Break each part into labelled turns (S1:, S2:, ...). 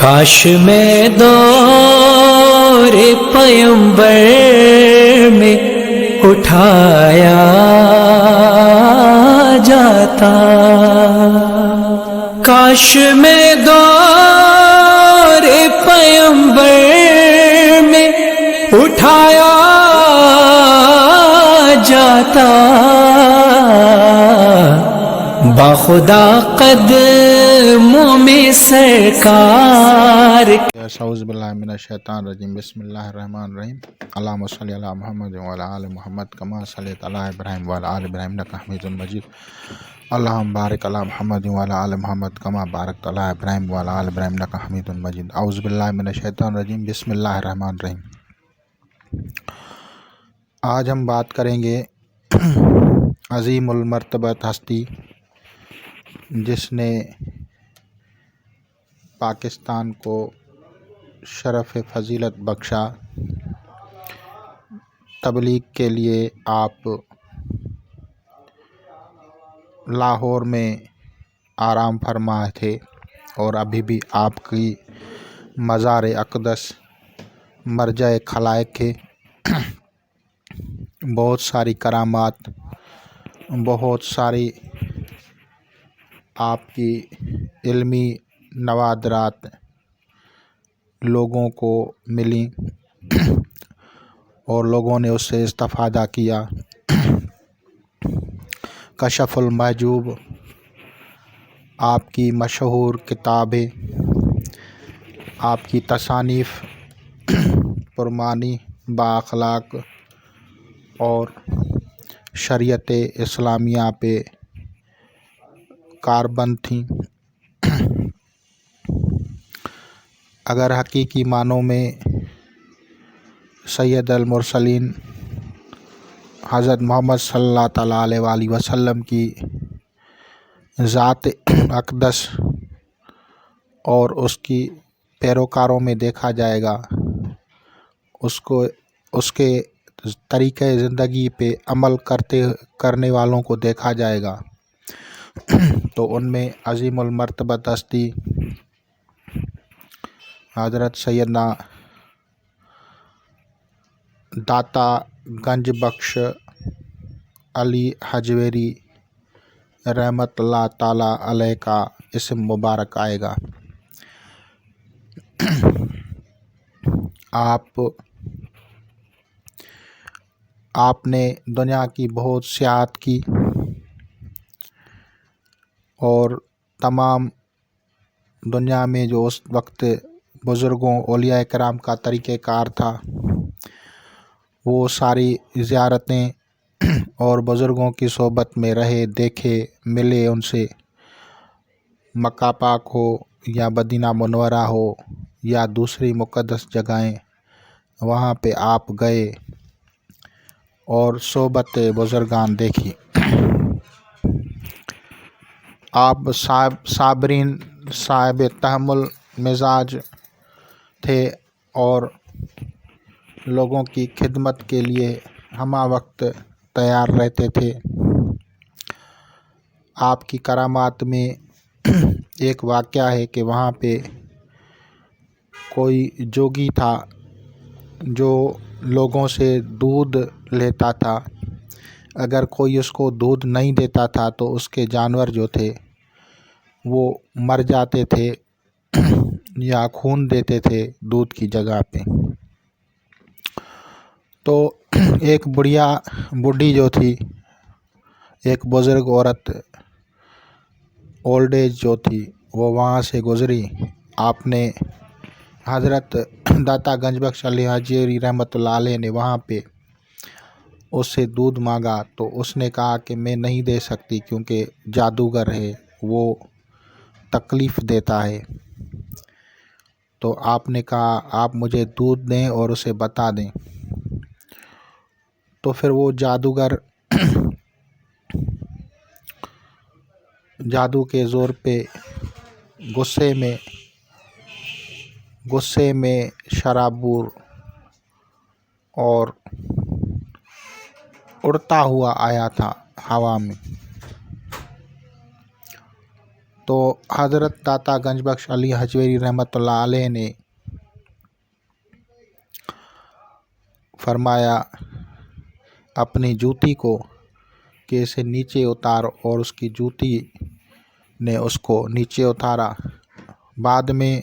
S1: کاش میں دور پیمبر میں اٹھایا جاتا، کاش میں دور پیمبر میں اٹھایا جاتا، باخدا قدموں میں سرکار۔
S2: اعوذ باللہ من الشیطان الرجیم، بسم اللہ الرحمن الرحیم۔ اللہم صلی علی محمد وعلی آل محمد کما صلیت علی ابراہیم وعلی آل ابراہیم انک حمید مجید۔ اللہم بارک علی محمد وعلی آل محمد کما بارکت علی ابراہیم وعلی آل ابراہیم انک حمید مجید۔ اعوذ باللہ من الشیطان الرجیم، بسم اللہ الرحمن الرحیم۔ آج ہم بات کریں گے عظیم المرتبت ہستی جس نے پاکستان کو شرف فضیلت بخشا۔ تبلیغ کے لیے آپ لاہور میں آرام فرما تھے اور ابھی بھی آپ کی مزار اقدس مرجع خلائق ہے۔ بہت ساری کرامات، بہت ساری آپ کی علمی نوادرات لوگوں کو ملیں اور لوگوں نے اس سے استفادہ کیا۔ کشف المحجوب آپ کی مشہور کتاب ہے۔ آپ کی تصانیف پرمعنی، بااخلاق اور شریعت اسلامیہ پہ کاربند تھیں۔ اگر حقیقی معنوں میں سید المرسلین حضرت محمد صلی اللہ تعالیٰ علیہ وآلہ وسلم کی ذات اقدس اور اس کی پیروکاروں میں دیکھا جائے گا، اس کے طریقۂ زندگی پہ عمل کرنے والوں کو دیکھا جائے گا، تو ان میں عظیم المرتبت ہستی حضرت سیدنا داتا گنج بخش علی حجویری رحمت اللہ تعالیٰ علیہ کا اسم مبارک آئے گا۔ آپ نے دنیا کی بہت سیاحت کی اور تمام دنیا میں جو اس وقت بزرگوں اولیاء کرام کا طریقہ کار تھا، وہ ساری زیارتیں اور بزرگوں کی صحبت میں رہے، دیکھے، ملے ان سے۔ مکہ پاک ہو یا مدینہ منورہ ہو یا دوسری مقدس جگہیں، وہاں پہ آپ گئے اور صحبت بزرگان دیکھی۔ آپ صابرین، صاحب تحمل مزاج تھے اور لوگوں کی خدمت کے لیے ہمہ وقت تیار رہتے تھے۔ آپ کی کرامات میں ایک واقعہ ہے کہ وہاں پہ کوئی جوگی تھا جو لوگوں سے دودھ لیتا تھا۔ اگر کوئی اس کو دودھ نہیں دیتا تھا تو اس کے جانور جو تھے وہ مر جاتے تھے یا خون دیتے تھے دودھ کی جگہ پہ۔ تو ایک بوڑھی جو تھی، ایک بزرگ عورت، اولڈ ایج جو تھی، وہ وہاں سے گزری۔ آپ نے حضرت داتا گنج بخش علی حجویری رحمۃ اللہ علیہ نے وہاں پہ اس سے دودھ مانگا تو اس نے کہا کہ میں نہیں دے سکتی کیونکہ جادوگر ہے، وہ تکلیف دیتا ہے۔ تو آپ نے کہا آپ مجھے دودھ دیں اور اسے بتا دیں۔ تو پھر وہ جادوگر جادو کے زور پہ غصے میں شرابور اور اڑتا ہوا آیا تھا ہوا میں۔ تو حضرت داتا گنج بخش علی حجویری رحمۃ اللہ علیہ نے فرمایا اپنی جوتی کو کہ اسے نیچے اتار، اور اس کی جوتی نے اس کو نیچے اتارا۔ بعد میں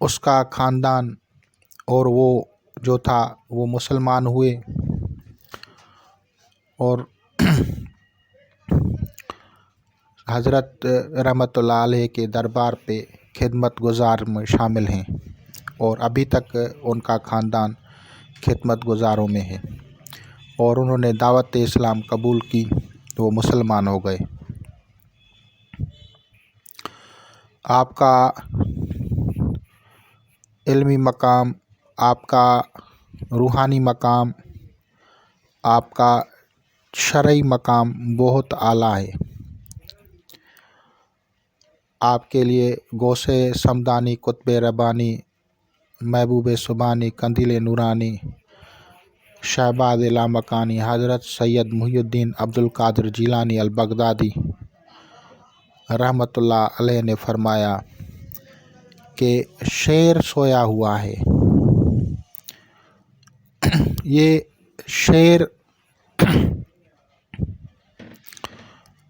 S2: اس کا خاندان اور وہ جو تھا وہ مسلمان ہوئے، اور حضرت رحمۃ اللہ علیہ کے دربار پہ خدمت گزار میں شامل ہیں، اور ابھی تک ان کا خاندان خدمت گزاروں میں ہے، اور انہوں نے دعوت اسلام قبول کی تو وہ مسلمان ہو گئے۔ آپ کا علمی مقام، آپ کا روحانی مقام، آپ کا شرعی مقام بہت اعلیٰ ہے۔ آپ کے لیے غوث صمدانی، قطب ربانی، محبوب سبحانی، قندیل نورانی، شہباز لامکانی، حضرت سید محی الدین عبد القادر جیلانی البغدادی رحمۃ اللہ علیہ نے فرمایا کہ شیر سویا ہوا ہے۔ یہ شیر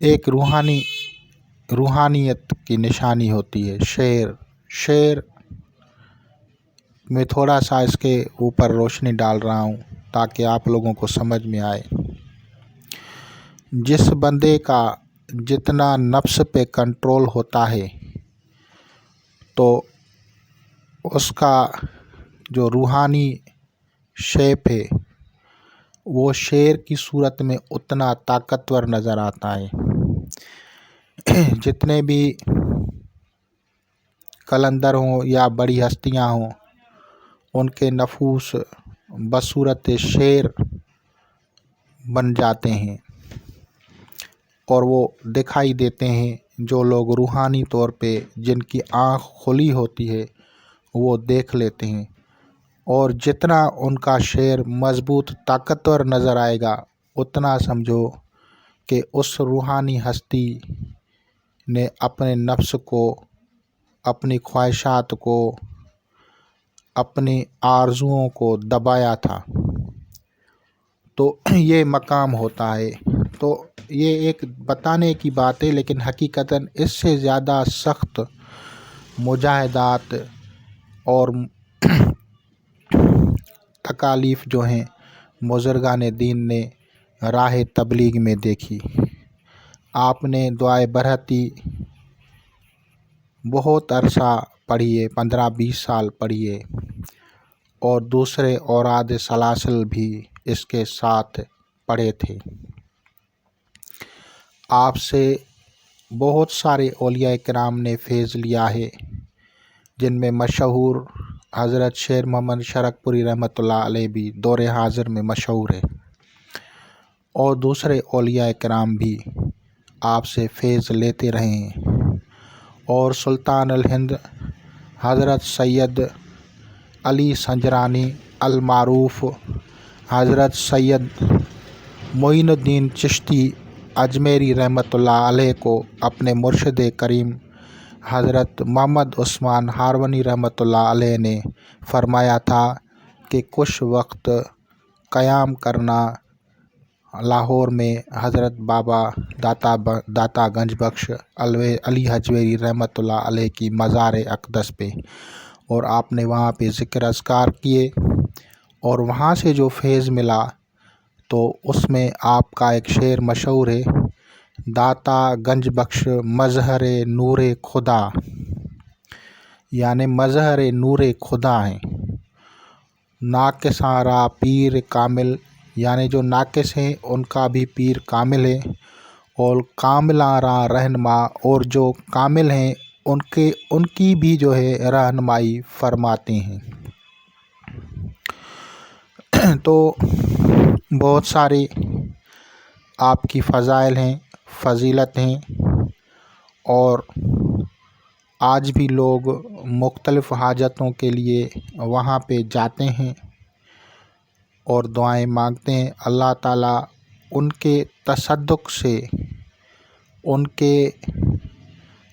S2: ایک روحانیت کی نشانی ہوتی ہے۔ شیر میں تھوڑا سا اس کے اوپر روشنی ڈال رہا ہوں تاکہ آپ لوگوں کو سمجھ میں آئے۔ جس بندے کا جتنا نفس پہ کنٹرول ہوتا ہے تو اس کا جو روحانی شیپ ہے وہ شیر کی صورت میں اتنا طاقتور نظر آتا ہے۔ جتنے بھی قلندر ہوں یا بڑی ہستیاں ہوں، ان کے نفوس بصورت شیر بن جاتے ہیں، اور وہ دکھائی دیتے ہیں۔ جو لوگ روحانی طور پہ جن کی آنکھ کھلی ہوتی ہے وہ دیکھ لیتے ہیں، اور جتنا ان کا شیر مضبوط طاقتور نظر آئے گا اتنا سمجھو کہ اس روحانی ہستی نے اپنے نفس کو، اپنی خواہشات کو، اپنی آرزوؤں کو دبایا تھا۔ تو یہ مقام ہوتا ہے۔ تو یہ ایک بتانے کی بات ہے، لیکن حقیقتاً اس سے زیادہ سخت مجاہدات اور تکالیف جو ہیں بزرگان دین نے راہ تبلیغ میں دیکھی۔ آپ نے دعائے برہتی بہت عرصہ پڑھی ہے، 15-20 سال پڑھی ہے، اور دوسرے اوراد سلاسل بھی اس کے ساتھ پڑھے تھے۔ آپ سے بہت سارے اولیاء کرام نے فیض لیا ہے، جن میں مشہور حضرت شیر محمد شرک پوری رحمۃ اللہ علیہ بھی دور حاضر میں مشہور ہے، اور دوسرے اولیاء کرام بھی آپ سے فیض لیتے رہے ہیں۔ اور سلطان الہند حضرت سید علی سنجرانی المعروف، حضرت سید معین الدین چشتی اجمیری رحمۃ اللہ علیہ کو اپنے مرشد کریم حضرت محمد عثمان ہارونی رحمۃ اللہ علیہ نے فرمایا تھا کہ کچھ وقت قیام کرنا لاہور میں حضرت بابا داتا گنج بخش علی حجویری رحمۃ اللہ علیہ کی مزار اقدس پہ، اور آپ نے وہاں پہ ذکر اذکار کیے، اور وہاں سے جو فیض ملا تو اس میں آپ کا ایک شعر مشہور ہے، داتا گنج بخش مظہر نور خدا، یعنی مظہر نور خدا ہیں۔ ناقصاں را پیر کامل، یعنی جو ناقص ہیں ان کا بھی پیر کامل ہے، اور کاملاں را رہنما، اور جو کامل ہیں ان کی بھی جو ہے رہنمائی فرماتے ہیں۔ تو بہت ساری آپ کی فضائل ہیں، فضیلت ہیں، اور آج بھی لوگ مختلف حاجتوں کے لیے وہاں پہ جاتے ہیں اور دعائیں مانگتے ہیں۔ اللہ تعالیٰ ان کے تصدق سے، ان کے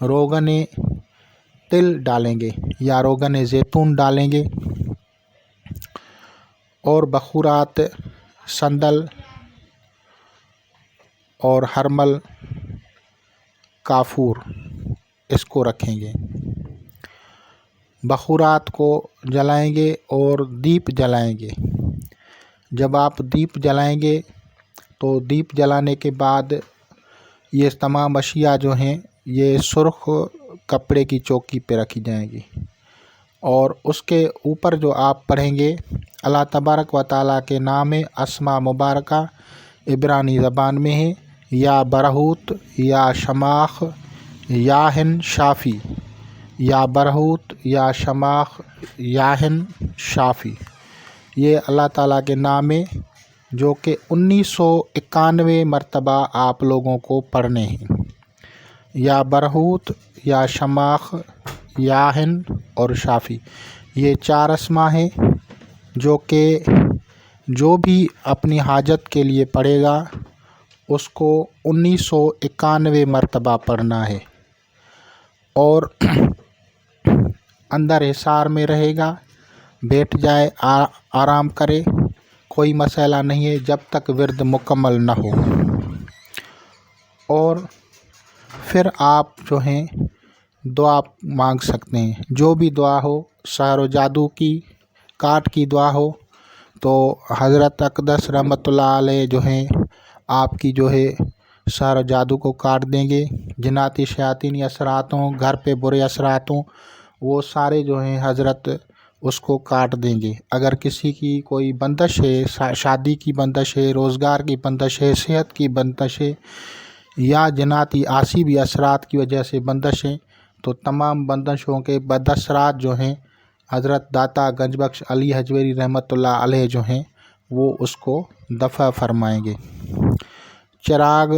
S2: روغن تل ڈالیں گے یا روغن زیتون ڈالیں گے، اور بخورات سندل اور ہرمل کافور اس کو رکھیں گے۔ بخورات کو جلائیں گے اور دیپ جلائیں گے۔ جب آپ دیپ جلائیں گے تو دیپ جلانے کے بعد یہ تمام اشیاء جو ہیں یہ سرخ کپڑے کی چوکی پہ رکھی جائیں گی، اور اس کے اوپر جو آپ پڑھیں گے اللہ تبارک و تعالیٰ کے نام اسماء مبارکہ عبرانی زبان میں ہے، یا برہوت یا شماخ یاہن شافی، یا برہوت یا شماخ یاہن شافی، یہ اللہ تعالیٰ کے نام ہے جو کہ 1991 مرتبہ آپ لوگوں کو پڑھنے ہیں۔ یا برہوت یا شماخ یاہن اور شافی، یہ 4 اسماء ہیں جو کہ جو بھی اپنی حاجت کے لیے پڑھے گا اس کو 1991 مرتبہ پڑھنا ہے، اور اندر حصار میں رہے گا، بیٹھ جائے، آرام کرے، کوئی مسئلہ نہیں ہے جب تک ورد مکمل نہ ہو۔ اور پھر آپ جو ہیں دعا مانگ سکتے ہیں، جو بھی دعا ہو، سحر و جادو کی، کاٹ کی دعا ہو تو حضرت اقدس رحمۃ اللہ علیہ جو ہیں آپ کی جو ہے سحر و جادو کو کاٹ دیں گے۔ جناتی شیاطینی اثرات ہوں، گھر پہ برے اثرات ہوں، وہ سارے جو ہیں حضرت اس کو کاٹ دیں گے۔ اگر کسی کی کوئی بندش ہے، شادی کی بندش ہے، روزگار کی بندش ہے، صحت کی بندش ہے، یا جناتی آسیبی اثرات کی وجہ سے بندش ہیں، تو تمام بندشوں کے بد اثرات جو ہیں حضرت داتا گنج بخش علی حجویری رحمۃ اللہ علیہ جو ہیں وہ اس کو دفع فرمائیں گے۔ چراغ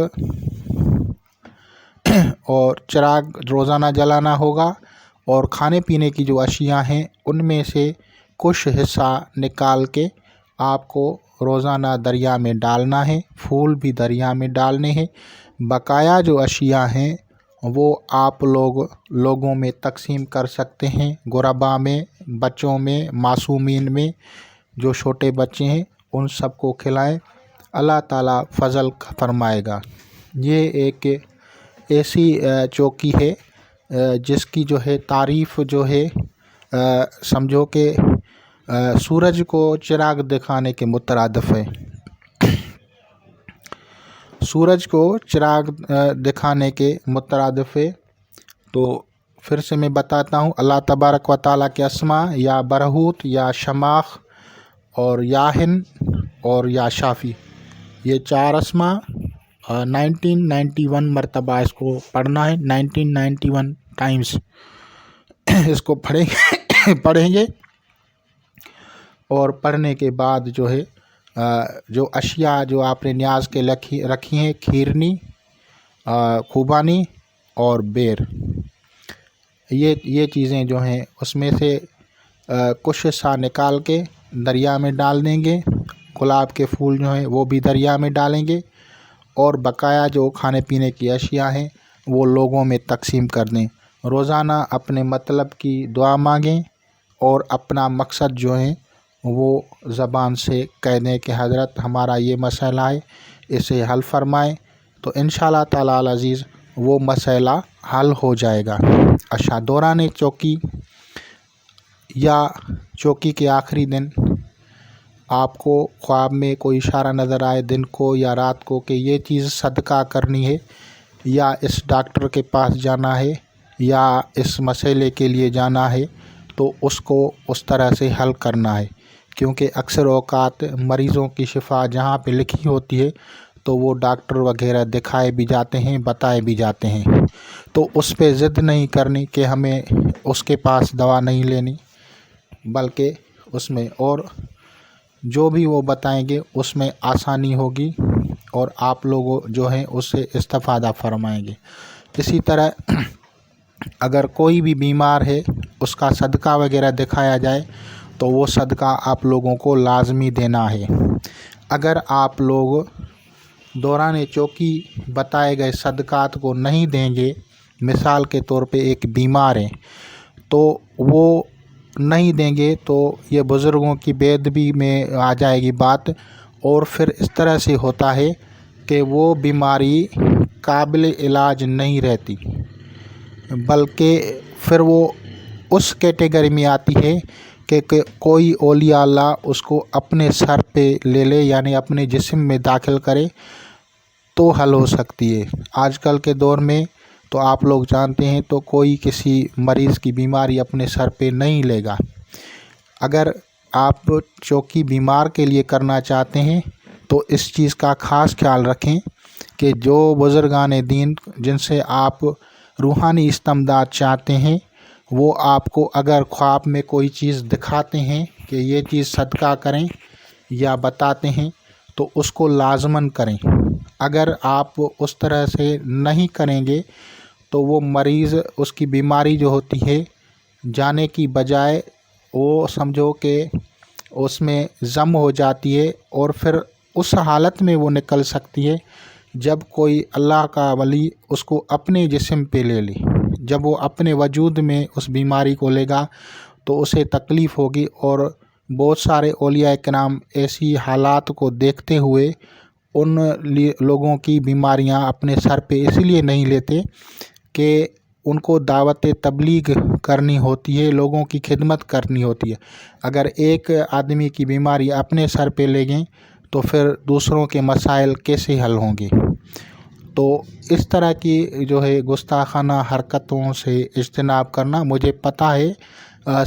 S2: روزانہ جلانا ہوگا، اور کھانے پینے کی جو اشیاء ہیں ان میں سے کچھ حصہ نکال کے آپ کو روزانہ دریا میں ڈالنا ہے، پھول بھی دریا میں ڈالنے ہیں۔ بقایا جو اشیاء ہیں وہ آپ لوگوں میں تقسیم کر سکتے ہیں، غربا میں، بچوں میں، معصومین میں، جو چھوٹے بچے ہیں ان سب کو کھلائیں، اللہ تعالیٰ فضل فرمائے گا۔ یہ ایک ایسی چوکی ہے جس کی جو ہے تعریف جو ہے سمجھو کہ سورج کو چراغ دکھانے کے مترادف ہے۔ سورج کو چراغ دکھانے کے مترادف ہے۔ تو پھر سے میں بتاتا ہوں، اللہ تبارک و تعالیٰ کے اسماء یا برہوت یا شماخ اور یاہن اور یا شافی، یہ 4 اسماء 1991 مرتبہ اس کو پڑھنا ہے، 1991 ٹائمز اس کو پڑھیں گے، اور پڑھنے کے بعد جو ہے جو اشیاء جو آپ نے نیاز کے رکھی ہیں، کھیرنی، خوبانی اور بیر، یہ چیزیں جو ہیں اس میں سے کچھ حصہ نکال کے دریا میں ڈال دیں گے۔ گلاب کے پھول جو ہیں وہ بھی دریا میں ڈالیں گے، اور بقایا جو کھانے پینے کی اشیاء ہیں وہ لوگوں میں تقسیم کر دیں۔ روزانہ اپنے مطلب کی دعا مانگیں، اور اپنا مقصد جو ہے وہ زبان سے کہہ دیں کہ حضرت ہمارا یہ مسئلہ ہے، اسے حل فرمائیں، تو انشاءاللہ تعالی العزیز وہ مسئلہ حل ہو جائے گا۔ اچھا، دوران چوکی یا چوکی کے آخری دن آپ کو خواب میں کوئی اشارہ نظر آئے دن کو یا رات کو کہ یہ چیز صدقہ کرنی ہے، یا اس ڈاکٹر کے پاس جانا ہے، یا اس مسئلے کے لیے جانا ہے، تو اس کو اس طرح سے حل کرنا ہے، کیونکہ اکثر اوقات مریضوں کی شفا جہاں پہ لکھی ہوتی ہے تو وہ ڈاکٹر وغیرہ دکھائے بھی جاتے ہیں، بتائے بھی جاتے ہیں، تو اس پہ ضد نہیں کرنی کہ ہمیں اس کے پاس دوا نہیں لینی، بلکہ اس میں اور جو بھی وہ بتائیں گے اس میں آسانی ہوگی، اور آپ لوگ جو ہیں اس سے استفادہ فرمائیں گے۔ اسی طرح اگر کوئی بھی بیمار ہے اس کا صدقہ وغیرہ دکھایا جائے تو وہ صدقہ آپ لوگوں کو لازمی دینا ہے۔ اگر آپ لوگ دوران چوکی بتائے گئے صدقات کو نہیں دیں گے مثال کے طور پہ ایک بیمار ہے تو وہ نہیں دیں گے تو یہ بزرگوں کی بے ادبی میں آ جائے گی بات، اور پھر اس طرح سے ہوتا ہے کہ وہ بیماری قابل علاج نہیں رہتی، بلکہ پھر وہ اس کیٹیگری میں آتی ہے کہ کوئی اولیاء اللہ اس کو اپنے سر پہ لے لے، یعنی اپنے جسم میں داخل کرے تو حل ہو سکتی ہے۔ آج کل کے دور میں تو آپ لوگ جانتے ہیں تو کوئی کسی مریض کی بیماری اپنے سر پہ نہیں لے گا۔ اگر آپ چوکی بیمار کے لیے کرنا چاہتے ہیں تو اس چیز کا خاص خیال رکھیں کہ جو بزرگان دین جن سے آپ روحانی استمداد چاہتے ہیں وہ آپ کو اگر خواب میں کوئی چیز دکھاتے ہیں کہ یہ چیز صدقہ کریں یا بتاتے ہیں تو اس کو لازماً کریں۔ اگر آپ اس طرح سے نہیں کریں گے تو وہ مریض اس کی بیماری جو ہوتی ہے جانے کی بجائے وہ سمجھو کہ اس میں ضم ہو جاتی ہے، اور پھر اس حالت میں وہ نکل سکتی ہے جب کوئی اللہ کا ولی اس کو اپنے جسم پہ لے لے۔ جب وہ اپنے وجود میں اس بیماری کو لے گا تو اسے تکلیف ہوگی، اور بہت سارے اولیاء کرام ایسی حالات کو دیکھتے ہوئے ان لوگوں کی بیماریاں اپنے سر پہ اس لیے نہیں لیتے کہ ان کو دعوت تبلیغ کرنی ہوتی ہے، لوگوں کی خدمت کرنی ہوتی ہے۔ اگر ایک آدمی کی بیماری اپنے سر پہ لے گئیں تو پھر دوسروں کے مسائل کیسے حل ہوں گے؟ تو اس طرح کی جو ہے گستاخانہ حرکتوں سے اجتناب کرنا۔ مجھے پتہ ہے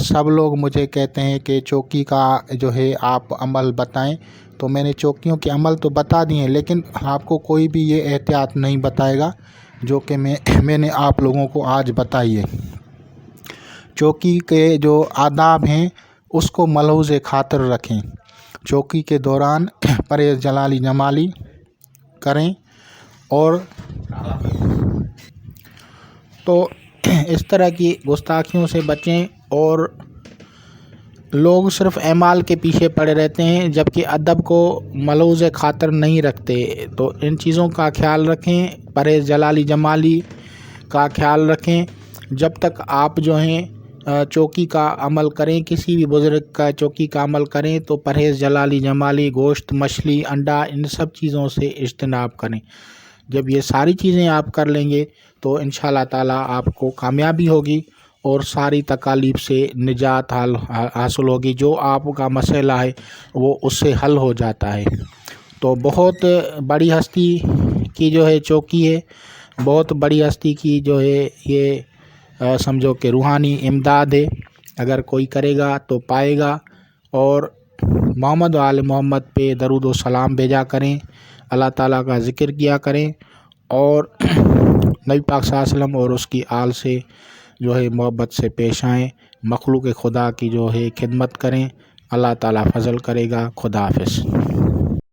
S2: سب لوگ مجھے کہتے ہیں کہ چوکی کا جو ہے آپ عمل بتائیں، تو میں نے چوکیوں کے عمل تو بتا دیے ہیں، لیکن آپ کو کوئی بھی یہ احتیاط نہیں بتائے گا جو کہ میں نے آپ لوگوں کو آج بتائی ہے۔ چوکی کے جو آداب ہیں اس کو ملحوظ خاطر رکھیں۔ چوکی کے دوران پرہیز جلالی جمالی کریں، اور تو اس طرح کی گستاخیوں سے بچیں۔ اور لوگ صرف اعمال کے پیچھے پڑے رہتے ہیں جبکہ ادب کو ملحوظ خاطر نہیں رکھتے، تو ان چیزوں کا خیال رکھیں، پرہیز جلالی جمالی کا خیال رکھیں۔ جب تک آپ جو ہیں چوکی کا عمل کریں، کسی بھی بزرگ کا چوکی کا عمل کریں تو پرہیز جلالی جمالی، گوشت، مچھلی، انڈا، ان سب چیزوں سے اجتناب کریں۔ جب یہ ساری چیزیں آپ کر لیں گے تو انشاءاللہ تعالیٰ آپ کو کامیابی ہوگی اور ساری تکالیف سے نجات حاصل ہوگی۔ جو آپ کا مسئلہ ہے وہ اس سے حل ہو جاتا ہے۔ تو بہت بڑی ہستی کی جو ہے چوکی ہے، بہت بڑی ہستی کی جو ہے یہ سمجھو کہ روحانی امداد ہے۔ اگر کوئی کرے گا تو پائے گا۔ اور محمد و آل محمد پہ درود و سلام بھیجا کریں، اللہ تعالیٰ کا ذکر کیا کریں، اور نبی پاک صلی اللہ علیہ وسلم اور اس کی آل سے جو ہے محبت سے پیش آئیں، مخلوق خدا کی جو ہے خدمت کریں، اللہ تعالیٰ فضل کرے گا۔ خدا حافظ۔